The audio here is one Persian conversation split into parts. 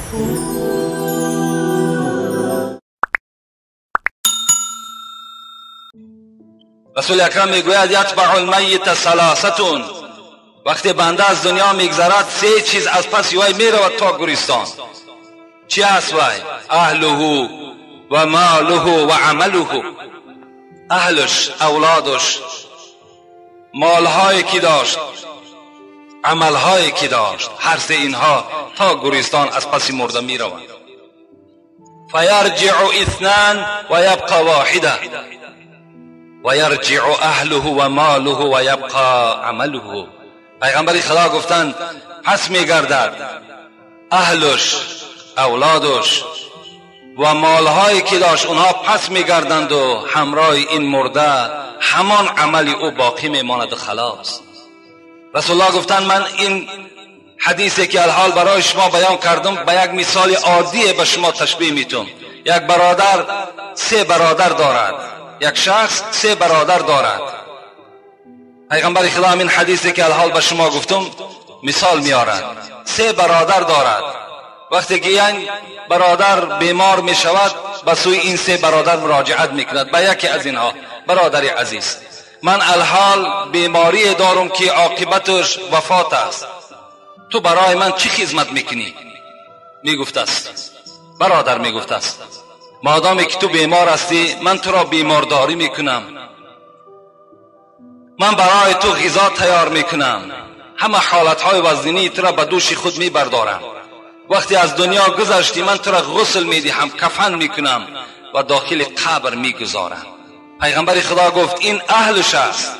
رسول اکرم میگوید یتبع المیت ثلاثه، وقتی بنده از دنیا میگذرد سه چیز از پس وی میرود تا گوریستان. چی است وی؟ اهله و ماله و عمله. اهلش، اولادش، مالهایی که داشت، عملهایی که داشت، هر سه اینها تا گوریستان از پس مرده میروند. فیرجع اثنان و یبقى واحده، و یرجع اهله و ماله و یبقى عمله. پیغمبر خدا گفتند پس میگردد اهلش، اولادش و مالهایی که داشت اونها پس میگردند و همراه این مرده همان عملی او باقی میماند. خلاص. رسول الله گفتند من این حدیثی که الحال برای شما بیان کردم به یک مثال عادی به شما تشبیه میتونم. یک برادر سه برادر دارد، یک شخص سه برادر دارد. پیغمبر خدا این حدیثی که الحال به شما گفتم مثال میارد. سه برادر دارد. وقتی که یک برادر بیمار می شود به سوی این سه برادر مراجعت میکند. به یکی از اینها: برادر عزیز، من الحال بیماری دارم که عاقبتش وفات است، تو برای من چی خدمت میکنی؟ میگفت است برادر، میگفت است مادامی که تو بیمار هستی من تو را بیمارداری میکنم، من برای تو غذا تیار میکنم، همه حالتهای وزنی تو را به دوش خود میبردارم، وقتی از دنیا گذشتی من تو را غسل میدهم، کفن میکنم و داخل قبر میگذارم. پیغمبر خدا گفت این اهلش است،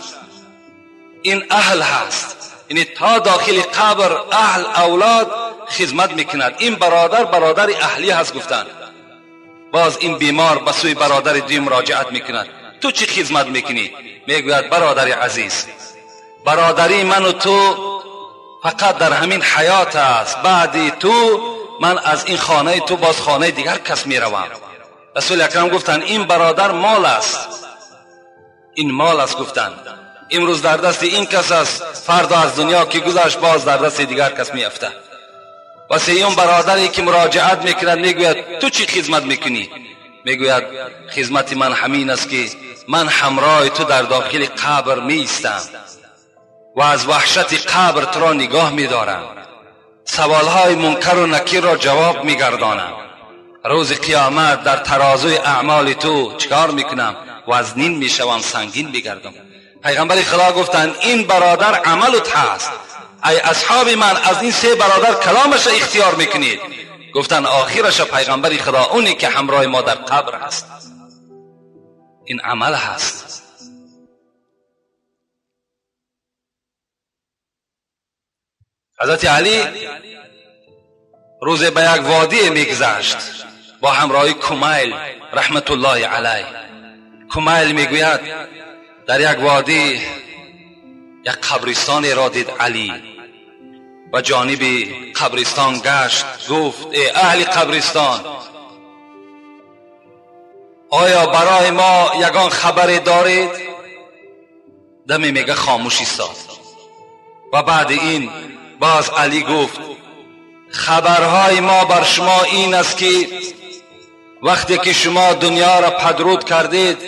این اهل هست، یعنی تا داخل قبر اهل اولاد خدمت میکند. این برادر برادر اهلی هست. گفتند باز این بیمار به سوی برادر دیگه مراجعت میکند: تو چی خدمت میکنی؟ میگوید برادر عزیز، برادری من و تو فقط در همین حیات است، بعدی تو من از این خانه تو باز خانه دیگر کس میروم. رسول اکرم گفتند این برادر مال است، این مال است. گفتند امروز در دست این کس است، فردا از دنیا که گذشت باز در دست دیگر کس میافته. و سیوم برادری که مراجعت میکند میگوید تو چی خدمت میکنی؟ میگوید خدمت من همین است که من همراه تو در داخل قبر میستم و از وحشت قبر تو را نگاه میدارم، سوالهای منکر و نکیر را جواب میگردانم، روز قیامت در ترازوی اعمال تو چکار میکنم؟ وزنین میشوم، سنگین میگردم. پیغمبر خدا گفتند این برادر عملت هست، ای اصحاب من از این سه برادر کلامش اختیار میکنید؟ گفتند آخرش پیغمبر خدا اونی که همراه ما در قبر هست، این عمل هست. حضرت علی روز به یک وادی میگذشت با همراهی کمیل رحمت الله علیه. کمیل میگوید در یک وادی یک قبرستان را دید علی و جانب قبرستان گشت. گفت ای اهل قبرستان، آیا برای ما یگان خبری دارید؟ دمی میگه خاموش ایستاد. و بعد این باز علی گفت خبرهای ما بر شما این است که وقتی که شما دنیا را پدرود کردید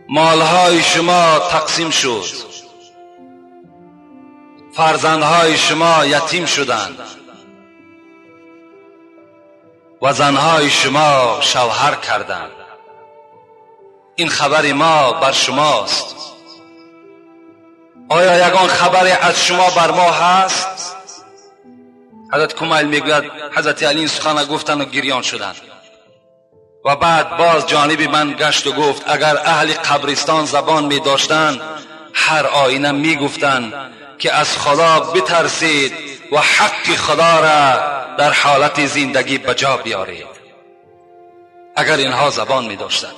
مالهای شما تقسیم شد، فرزندهای شما یتیم شدند و زنهای شما شوهر کردند. این خبر ما بر شماست. آیا یگان خبری از شما بر ما هست؟ حضرت کمیل میگوید حضرت علی این سخن گفتند و گریان شدند. و بعد باز جانب من گشت و گفت اگر اهل قبرستان زبان می داشتند هر آینه می گفتند که از خدا بترسید و حق خدا را در حالت زندگی بجا بیارید. اگر اینها زبان می داشتند.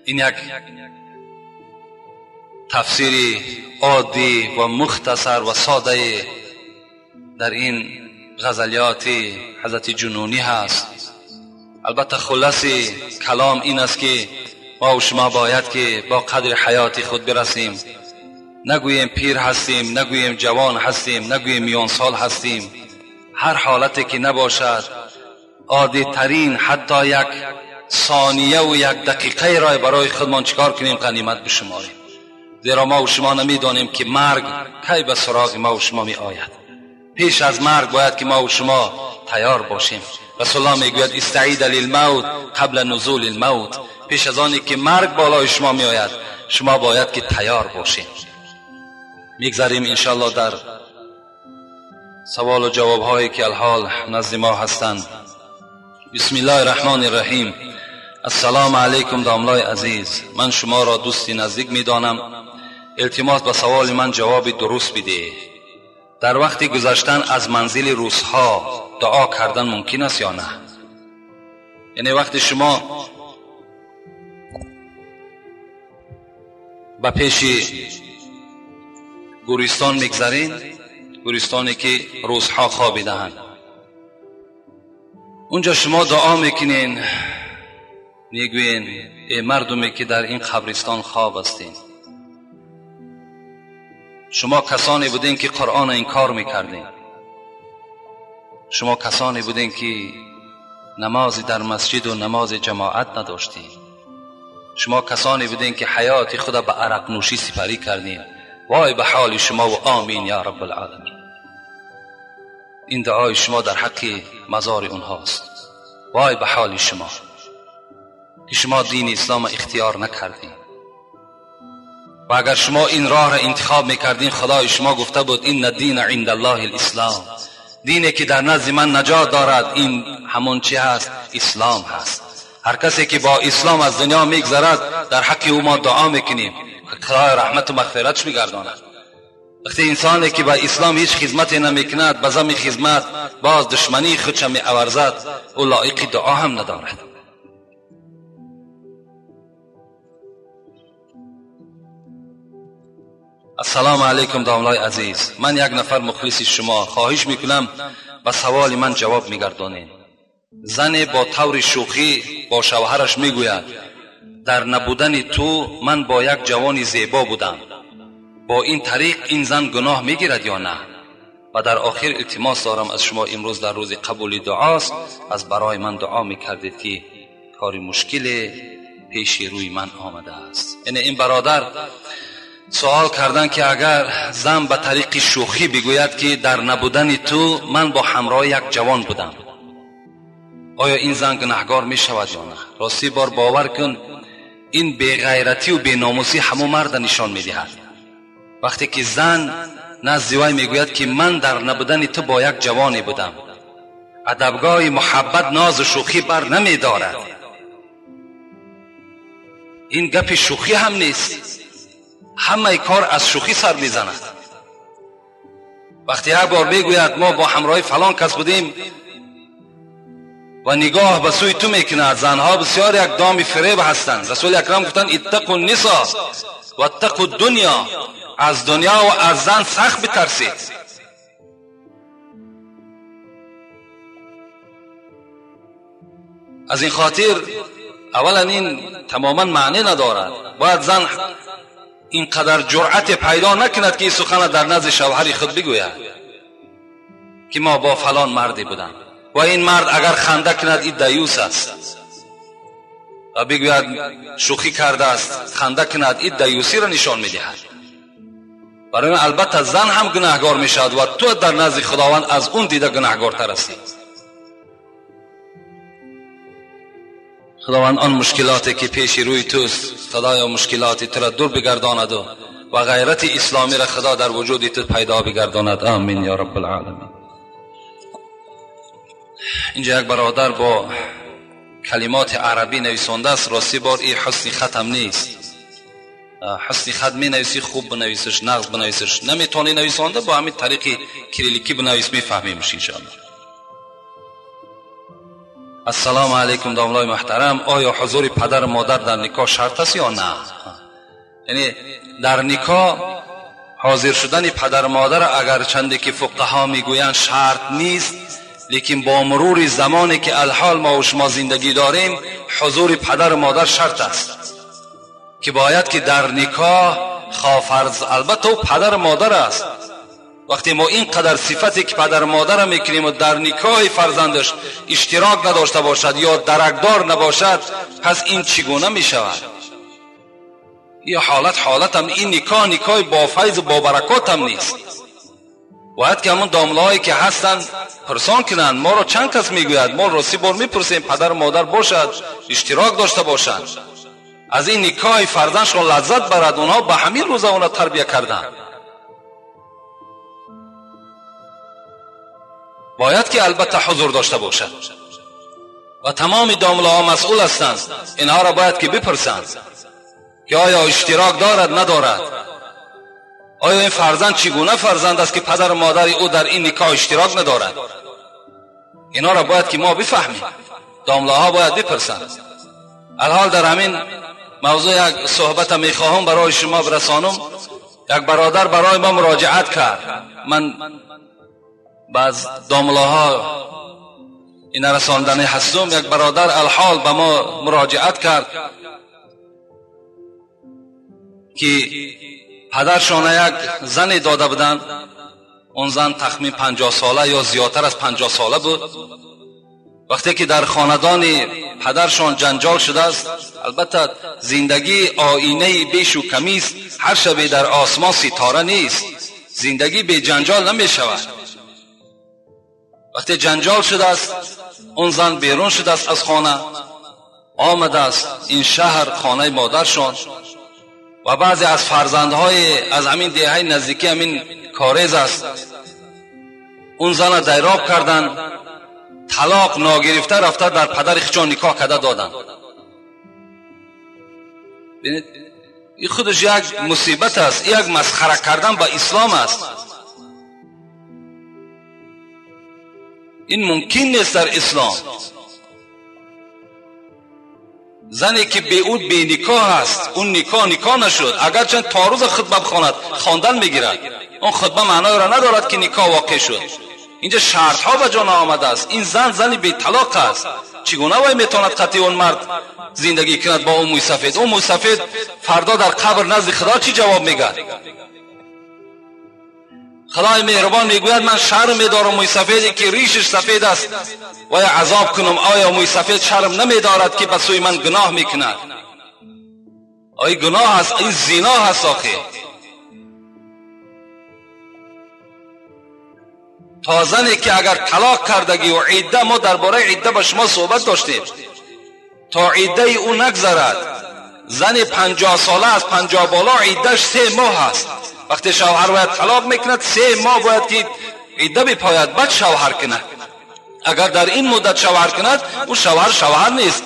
این یک تفسیری عادی و مختصر و ساده در این غزلیات حضرت جنونی هست. البته خلاصه کلام این است که ما و شما باید که با قدر حیات خود برسیم، نگوییم پیر هستیم، نگوییم جوان هستیم، نگوییم میان سال هستیم. هر حالتی که نباشد عادی ترین حتی یک ثانیه و یک دقیقه را برای خودمان چیکار کنیم؟ غنیمت بشماریم. زیرا ما و شما نمیدانیم که مرگ کی به سراغ ما و شما می آید. پیش از مرگ باید که ما و شما تیار باشیم. رسول الله میگوید استعید للموت قبل نزول الموت. پیش از آنی که مرگ بالای شما می آید شما باید که تیار باشیم. میگذاریم انشاءالله در سوال و جواب هایی که الحال نزد ما هستند. بسم الله الرحمن الرحیم. السلام علیکم داملای عزیز، من شما را دوستی نزدیک میدانم. التماس به سوال من جواب درست بده. در وقت گذشتن از منزل روزها دعا کردن ممکن است یا نه؟ یعنی وقتی شما به پیش گورستان میگذارین، گورستانی که روزها خوابیده‌اند، اونجا شما دعا میکنین، میگوین ای مردمی که در این قبرستان خواب هستین، شما کسانی بودین که قرآن انکار میکردین، شما کسانی بودین که نماز در مسجد و نماز جماعت نداشتین، شما کسانی بودین که حیات خدا به عرق نوشی سپری کردین. وای به حال شما و آمین یا رب العالمین. این دعای شما در حق مزار اونهاست. وای به حال شما که شما دین اسلام اختیار نکردین و اگر شما این راه را انتخاب میکردین خدای شما گفته بود این الدین عند الله الاسلام، دینی که در نزد من نجات دارد این همون چی هست؟ اسلام هست. هر کسی که با اسلام از دنیا میگذرد در حق او ما دعا میکنیم که خدای رحمت و مغفرتش میگرداند. وقتی انسانی که با اسلام هیچ خدمتی نمیکند به ضمن خدمت باز دشمنی خودش میآورزد او لایق دعا هم ندارد. السلام علیکم داملای عزیز، من یک نفر مخلص شما، خواهش میکنم به سوال من جواب میگردانید. زن با طور شوخی با شوهرش میگوید در نبودن تو من با یک جوان زیبا بودم، با این طریق این زن گناه میگیرد یا نه؟ و در آخر التماس دارم از شما امروز در روز قبول دعاست از برای من دعا میکردید که کاری مشکل پیش روی من آمده است. یعنی این برادر سوال کردن که اگر زن به طریق شوخی بگوید که در نبودن تو من با همراه یک جوان بودم، آیا این زن گناهگار می شود یا نه؟ راستی بار باور کن این بی‌غیرتی و بی‌ناموسی همون مرد نشان می دهد. وقتی که زن نزد وی می گوید که من در نبودن تو با یک جوانی بودم، ادبگاه محبت ناز و شوخی بر نمی دارد. این گپ شوخی هم نیست، همه کار از شوخی سر می زند. وقتی یک بار بگوید ما با همراه فلان کس بودیم و نگاه به سوی تو میکند، زنها بسیار یک دام فریب هستند. رسول اکرم گفتن اتقوا النساء و اتقوا الدنیا، از دنیا و از زن سخت بترسید. از این خاطر اولا این تماما معنی ندارد. باید زن اینقدر جرأت پیدا نکند که این سخن در نزد شوهر خود بگوید که ما با فلان مردی بودم و این مرد اگر خنده کند این دیوس است و بگوید شوخی کرده است، خنده کند این دیوسی را نشان میدهد. برای البته زن هم گناهگار میشود و تو در نزد خداوند از اون دیده گناهگارتر هستی. خداوند آن مشکلاتی که پیش روی توست خدایا مشکلات تو را دور بگرداند و غیرت اسلامی را خدا در وجود تو پیدا بگرداند. آمین یا رب العالمین. اینجا یک برادر با کلمات عربی نویسنده است. راستی بار این حسن خطم نیست. حسن خط می نویسی خوب بنویسش، نقص بنویسش، نمیتونی نویسنده با همین طریق کریلیکی بنویس میفهمیمش انشاءالله. السلام علیکم داملای محترم، آیا حضور پدر مادر در نکاح شرط است یا نه؟ یعنی در نکاح حاضر شدن پدر مادر اگر چندی که فقها میگویند شرط نیست، لیکن با مرور زمانی که الحال ما و شما زندگی داریم حضور پدر مادر شرط است. که باید که در نکاح خواهرز البته او پدر مادر است. وقتی ما اینقدر صفتی که پدر مادر میکنیم و در نکاح فرزندش اشتراک نداشته باشد یا درکدار نباشد، پس این چگونه میشود؟ این حالت هم این نکاح با فیض و با برکات هم نیست. باید که همون داملهایی که هستند پرسان کنند. ما را چند کس میگوید، ما را 3 بار میپرسیم پدر مادر باشد، اشتراک داشته باشند، از این نکاح فرزندشون لذت برد. اونها به همین روزا اونها تربیت کردند. باید که البته حضور داشته باشد و تمام دامله ها مسئول هستند. اینها را باید که بپرسند که آیا اشتراک دارد ندارد، آیا این فرزند چگونه فرزند است که پدر و مادر او در این نکاح اشتراک ندارد. اینا را باید که ما بفهمیم، دامله ها باید بپرسند. الحال در همین موضوع یک صحبت میخواهم برای شما برسانم. یک برادر برای ما مراجعت کرد، من بعض دامله ها این رساندنی هستم. یک برادر الحال به ما مراجعت کرد که پدرشان یک زنی داده بودند. اون زن تخمین 50 ساله یا زیادتر از 50 ساله بود. وقتی که در خاندان پدرشان جنجال شده است، البته زندگی آینه بیش و کمی است، هر شب در آسمان ستاره نیست، زندگی بی جنجال نمی شود. وقتی جنجال شده است، اون زن بیرون شده است از خانه، آمده است این شهر خانه مادرشان و بعضی از فرزندهای از همین دهه نزدیکی همین کارز است، اون زن دیراب کردن، طلاق ناگرفته رفته در پدر خچان نکاح کرده دادن. ببینید این خودش یک مصیبت است، یک مسخره کردن با اسلام است. این ممکن نیست در اسلام. زنی که به او بی نکاح است، اون نکاح نشد، اگر چند تا روز خطبه بخواند خواندن میگیرد، اون خطبه معنای را ندارد که نکاح واقع شد. اینجا شرط ها به جان آمده است. این زن بی طلاق است، چگونه وای میتواند قطعی اون مرد زندگی کند با اون موی سفید؟ اون موی سفید فردا در قبر نزد خدا چی جواب میگه؟ خدای مهربان میگوید من شرم میدارم موی سفیدی که ریشش سفید است و عذاب کنم. آیا موی سفید شرم نمیدارد که به سوی من گناه میکند؟ آیا گناه است؟ این زنا هست. آخه تا زنی که اگر طلاق کردگی و عده، ما درباره عده با شما صحبت داشتیم، تا عده او نگذرد، زن 50 ساله از 50 بالا عدهش 3 ماه است. وقتی شوهر باید طلاق میکند 3 ماه باید که عده بپاید بعد شوهر کند. اگر در این مدت شوهر کند او شوهر نیست،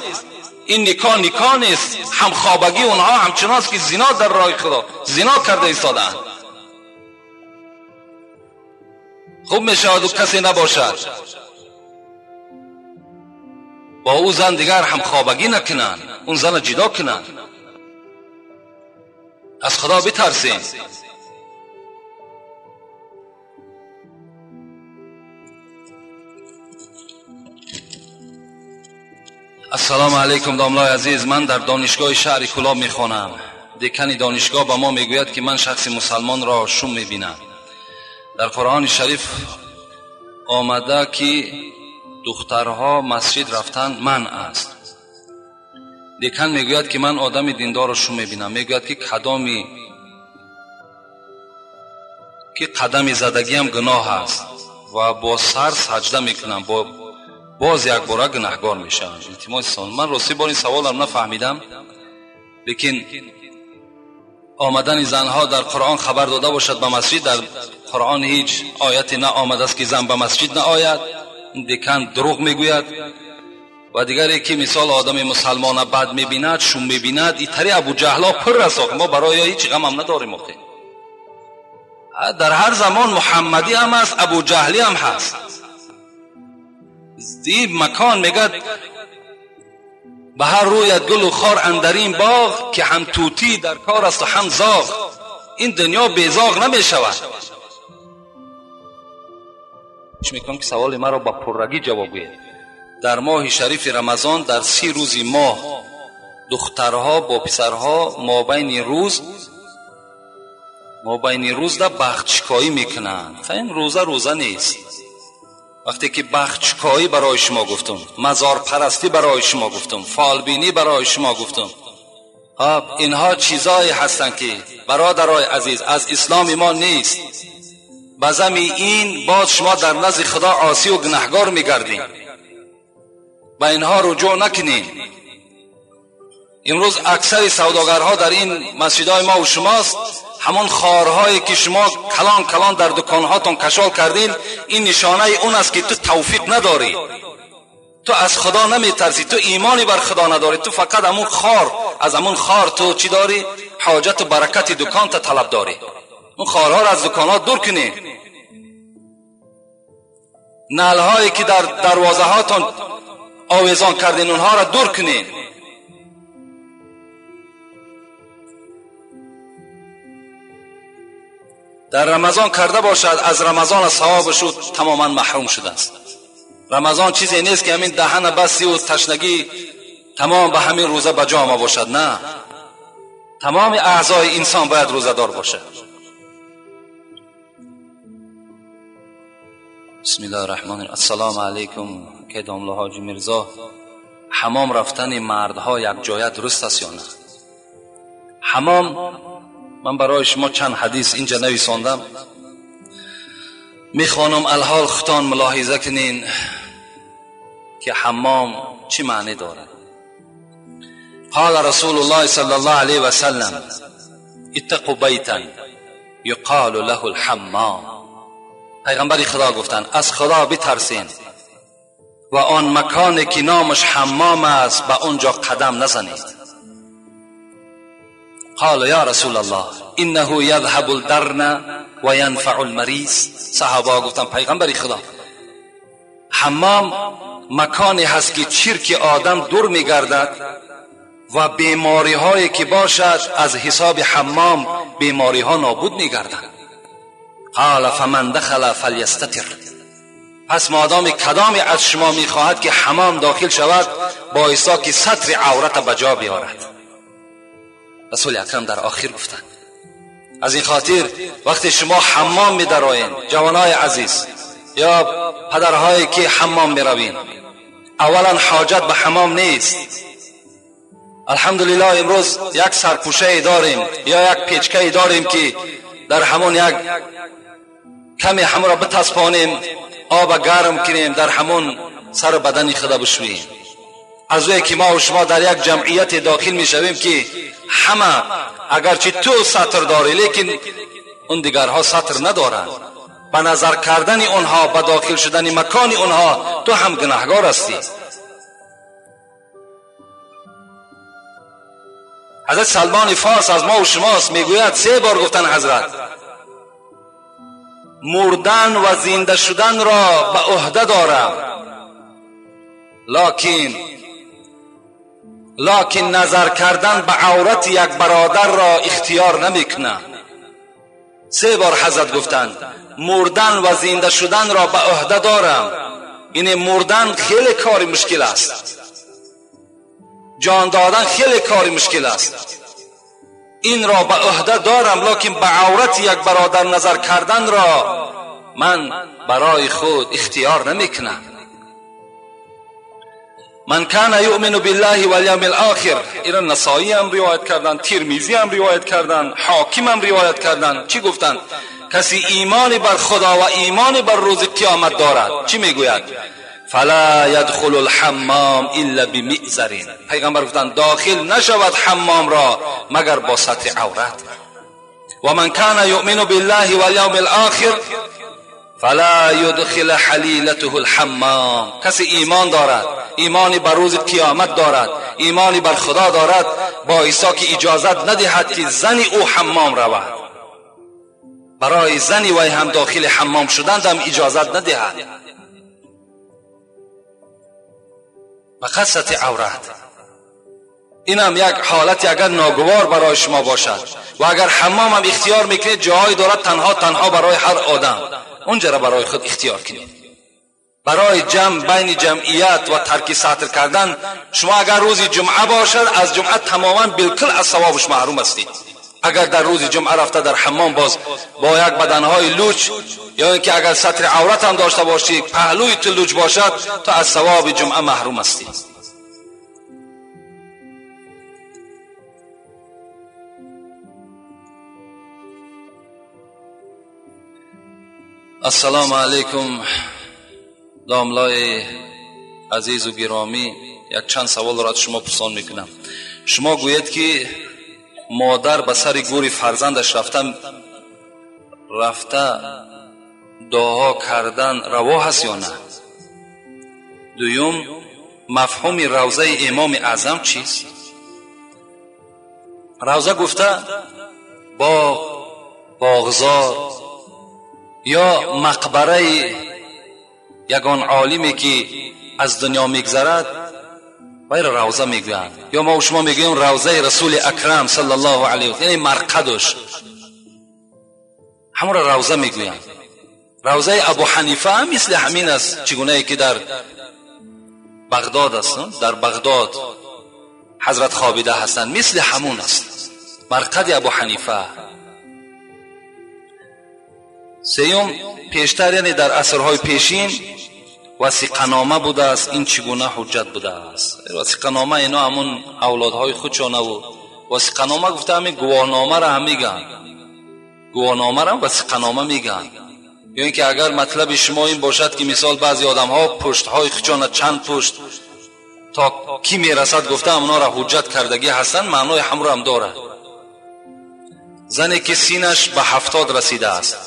این نکاح نیست. همخوابگی اونها همچنان است که زنا در راه خدا زنا کرده ایستادند. خوب میشود و کسی نباشد با او زن دیگر همخوابگی نکنند، اون زن جدا کنند. از خدا بترسیم. السلام علیکم داملای عزیز، من در دانشگاه شهر کلاب میخوانم. دکان دانشگاه به ما میگوید که من شخص مسلمان را شوم میبینم. در قرآن شریف آمده که دخترها مسجد رفتن منع است. دکان میگوید که من آدم دیندار را شوم میبینم. میگوید که قدم زدگی هم گناه است و با سر سجده میکنم، باز یک بار گناهگار میشم. من راستی با این سوالم نفهمیدم، لیکن آمدن زنها در قرآن خبر داده باشد به مسجد، در قرآن هیچ آیتی نه آمده است که زن به مسجد نآید. دکان دروغ میگوید. و دیگری که مثال آدم مسلمان بد میبیند، شوم میبیند، این طری ابو جهلا پر است. ما برای هیچ غم هم نداریم. در هر زمان محمدی هم هست، ابو جهلی هم هست. این مکان میگد به هر رویت گل و خار اندرین باغ، که هم توتی در کار است و هم زاغ. این دنیا بیزاغ نمی شود. میکنم که سوال مرا با پررگی جواب گوید. در ماه شریف رمضان، در 30 روز ماه دخترها با پسرها مابین روز در بخچکایی میکنن. این روزه نیست. وقتی که بخچکایی برای شما گفتم، مزار پرستی برای شما گفتم، فالبینی برای شما گفتم، اینها چیزایی هستند که برادرای عزیز از اسلام ما نیست. بزمی این باز شما در نزد خدا عاصی و گناهگار میگردین. با اینها رجوع نکنین. امروز اکثر سوداگرها در این مسجدهای ما و شماست، همون خارهایی که شما کلان کلان در دکانهاتون کشال کردین، این نشانه اون است که تو توفیق نداری، تو از خدا نمیترسی، تو ایمانی بر خدا نداری، تو فقط از همون خار تو چی داری؟ حاجت و برکت دکان تا طلب داری. اون خارها را از دکانات دور کنی. نلهایی که در دروازه هاتون آویزان کردین اونها را دور کنین. در رمضان کرده باشد، از رمضان ثوابش تماما محروم شده است. رمضان چیزی نیست که همین دهن بستی و تشنگی تمام به همین روزه بجا ما باشد. نه، تمام اعضای انسان باید روزه دار باشد. بسم الله الرحمن الرحیم. السلام علیکم. که دامله حاجی میرزا، حمام رفتن مردها یک جای درست است یا نه؟ حمام، من برای شما چند حدیث اینجا نویساندم، میخوانم الحال ختان ملاحظه کنین که حمام چی معنی دارد. قال رسول الله صلی الله علیه و سلم: اتقوا بیتا یقال له الحمام. پیغمبر خدا گفتن از خدا بترسین و آن مکانی که نامش حمام است به اونجا قدم نزنید. قال یا رسول الله انه یذهب الدرن و ینفع المریض. صحابه گفتن پیغمبر خدا، حمام مکانی هست که چرک آدم دور میگردد و بیماری هایی که باشد از حساب حمام بیماری ها نابود میگردد. قال فمن دخل فلیستتر. پس مادام کدامی از شما میخواهد که حمام داخل شود، بایستا که ستر عورت بجا بیارد. رسول اکرم در آخر گفتند از این خاطر وقتی شما حمام می‌درایین، جوانای عزیز یا پدرهایی که حمام می‌روین، اولا حاجت به حمام نیست. الحمدلله امروز یک سرپوشه داریم یا یک پیچکه داریم که در همون یک کمی همون را بتسپانیم، آب گرم کنیم، در همون سر بدن خدا بشوییم. از وی که ما و شما در یک جمعیت داخل می شویم که همه اگرچه تو سطر داری لیکن اون دیگرها سطر ندارند، به نظر کردن اونها، به داخل شدن مکان اونها تو هم گناهگار هستی. حضرت سلمان فارس از ما و شماست، میگوید 3 بار گفتن حضرت مردن و زنده شدن را به عهده دارم، لکن نظر کردن به عورت یک برادر را اختیار نمیکنم. 3 بار حضرت گفتند مردن و زنده شدن را به عهده دارم. این مردن خیلی کاری مشکل است، جان دادن خیلی کاری مشکل است. این را به عهده دارم، لکن به عورت یک برادر نظر کردن را من برای خود اختیار نمیکنم. من کان یؤمن بالله والیوم الاخر. این نسائی هم روایت کردن، ترمذی هم روایت کردن، حاکم هم روایت کردن. چی گفتن؟ کسی ایمان بر خدا و ایمان بر روز قیامت دارد، چی میگوید؟ فلا يدخل الحمام الا بمئزر. پیغمبر گفتن داخل نشود حمام را مگر با سطر عورت. و من کان یؤمن بالله والیوم الاخر فلا يدخل حلیلته الحمام. کسی ایمان دارد، ایمانی بر روز قیامت دارد، ایمانی بر خدا دارد، با عیسی که اجازت ندهد که زنی او حمام رود. برای زنی وی هم داخل حمام شدند هم اجازت ندهد. فقط سطر عورت. این هم یک حالت اگر ناگوار برای شما باشد و اگر حمام هم اختیار میکنید، جایی دارد تنها برای هر آدم، اونجا را برای خود اختیار کنید. برای جمع بین جمعیت و ترک سطر کردن شما اگر روز جمعه باشد از جمعه تماما بالکل از ثوابش محروم هستید. اگر در روز جمعه رفته در حمام باز با یک بدنهای لوچ یا اینکه اگر سطر عورت هم داشته باشید پهلوی تو لوچ باشد تو از ثواب جمعه محروم هستید. السلام علیکم داملای عزیز و گرامی، یک چند سوال را از شما پرسان میکنم. شما گویید که مادر به سر گوری فرزندش رفته دعا کردن روا هست یا نه؟ دویم، مفهوم روضه امام اعظم چیست؟ روضه گفته باغزار یا مقبره یگان عالمی که از دنیا میگذرد باید روضه میگویند، یا ما و شما میگوییم روضه رسول اکرم صلی الله علیه و یعنی مرقدش، همون را روضه میگویند. روضه ابو حنیفه هم مثل همین است، چگونه ای که در بغداد است، در بغداد حضرت خوابیده هستند، مثل همون است مرقد ابو حنیفه. سیوم، پیشتر یعنی در عصرهای پیشین وثیقه‌نامه بوده است. این چگونه حجت بوده است؟ وثیقه‌نامه اینا همون اولادهای خودشان و وثیقه‌نامه گفته همین گواهنامه را هم میگن، گواهنامه را وثیقه‌نامه میگن. یا اینکه اگر مطلب شما این باشد که مثال بعضی آدم‌ها پشت‌های خودشان چند پشت تا کی میرسد گفته اونا را حجت کردگی هستن، معنای همراه هم داره. زنی که سینش به 70 رسیده است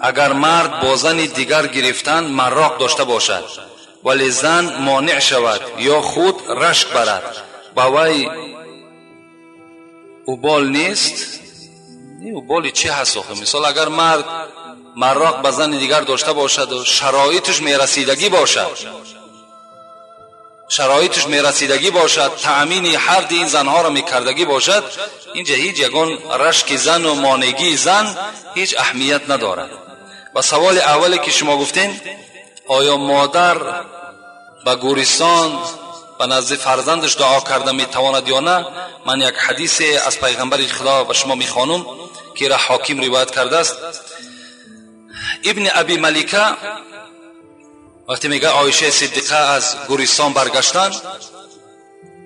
اگر مرد با زن دیگر گرفتن مراق داشته باشد ولی زن مانع شود یا خود رشک برد با وی اوبال نیست؟ اوبالی چی هست آخه؟ مثال اگر مرد مراق به زن دیگر داشته باشد و شرایطش میرسیدگی باشد تأمین هر دی این زنها را میکردگی باشد، اینجا هیچ یگان رشک زن و مانعگی زن هیچ اهمیت ندارد. و سوال اولی که شما گفتین آیا مادر به گورستان به نزد فرزندش دعا کرده میتواند یا نه، من یک حدیث از پیغمبر خدا به شما میخوانم که را حاکم روایت کرده است. ابن ابی ملیکه وقتی میگه عایشه صدیقه از گورستان برگشتند،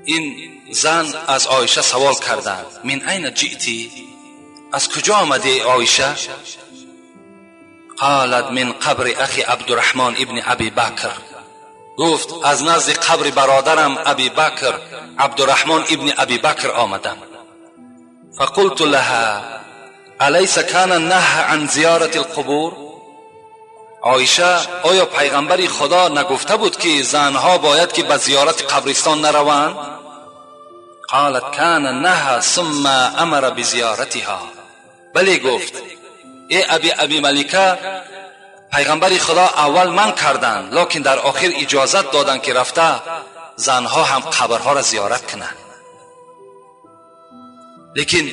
این زن از عایشه سوال کردند من این جئتی؟ از کجا آمدی عایشه؟ قالت من قبر اخی عبدالرحمن ابن ابی بکر، گفت از نزد قبر برادرم ابی بکر عبدالرحمن ابن ابی بکر آمدم. فقلت لها الیس کان النهی عن زیارت القبور؟ عایشه آیا پیغمبر خدا نگفته بود که زنها باید که به زیارت قبرستان نروند؟ قالت کان النهی ثم امر بزیارتها، بلی گفت ای ابی ملیکه پیغمبر خدا اول من کردند لکن در آخر اجازت دادند که رفته زنها هم قبرها را زیارت کنند. لیکن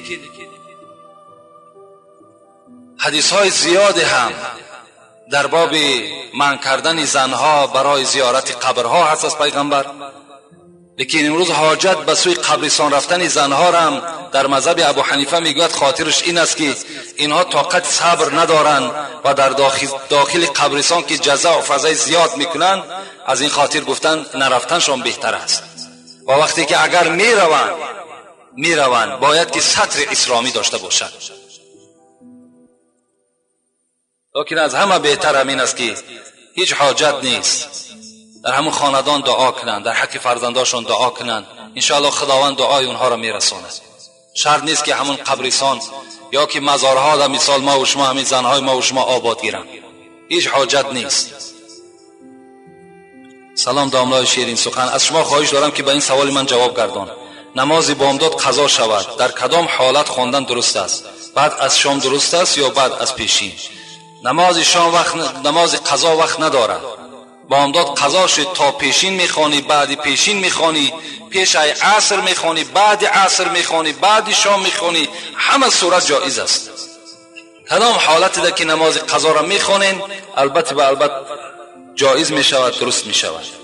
حدیث های زیاد هم در باب منع کردن زنها برای زیارت قبرها هست از پیغمبر. لیکن امروز حاجت به سوی قبرستان رفتن زنها را هم در مذهب ابو حنیفه میگوید خاطرش این است که اینها طاقت صبر ندارند و در داخل قبرستان که جزا و فضای زیاد میکنند، از این خاطر گفتن نرفتنشان بهتر است. و وقتی که اگر میروند باید که ستر اسلامی داشته باشد. لیکن از همه بهتر همین است که هیچ حاجت نیست در همون خاندان دعا کنند، در حق فرزنداشون دعا کنند، انشاءالله خداوند دعای اونها را میرساند. شرط نیست که همون قبرستان یا که مزارها در مثال ما و شما همین زنهای ما و شما آباد گیرند، هیچ حاجت نیست. سلام داملای شیرین سخن، از شما خواهش دارم که به این سوال من جواب گردان. نماز بامداد قضا شود در کدام حالت خواندن درست است؟ بعد از شام درست است یا بعد از پیشین؟ نماز قضا وقت ندارد. بامداد قضا شد تا پیشین میخوانی، بعد پیشین میخوانی، پیش عصر میخوانی، بعد عصر میخوانی، بعد شام میخوانی، همه صورت جایز است. کدام حالت ده که نماز قضا را میخوانین، البته جایز می شود، درست می شود.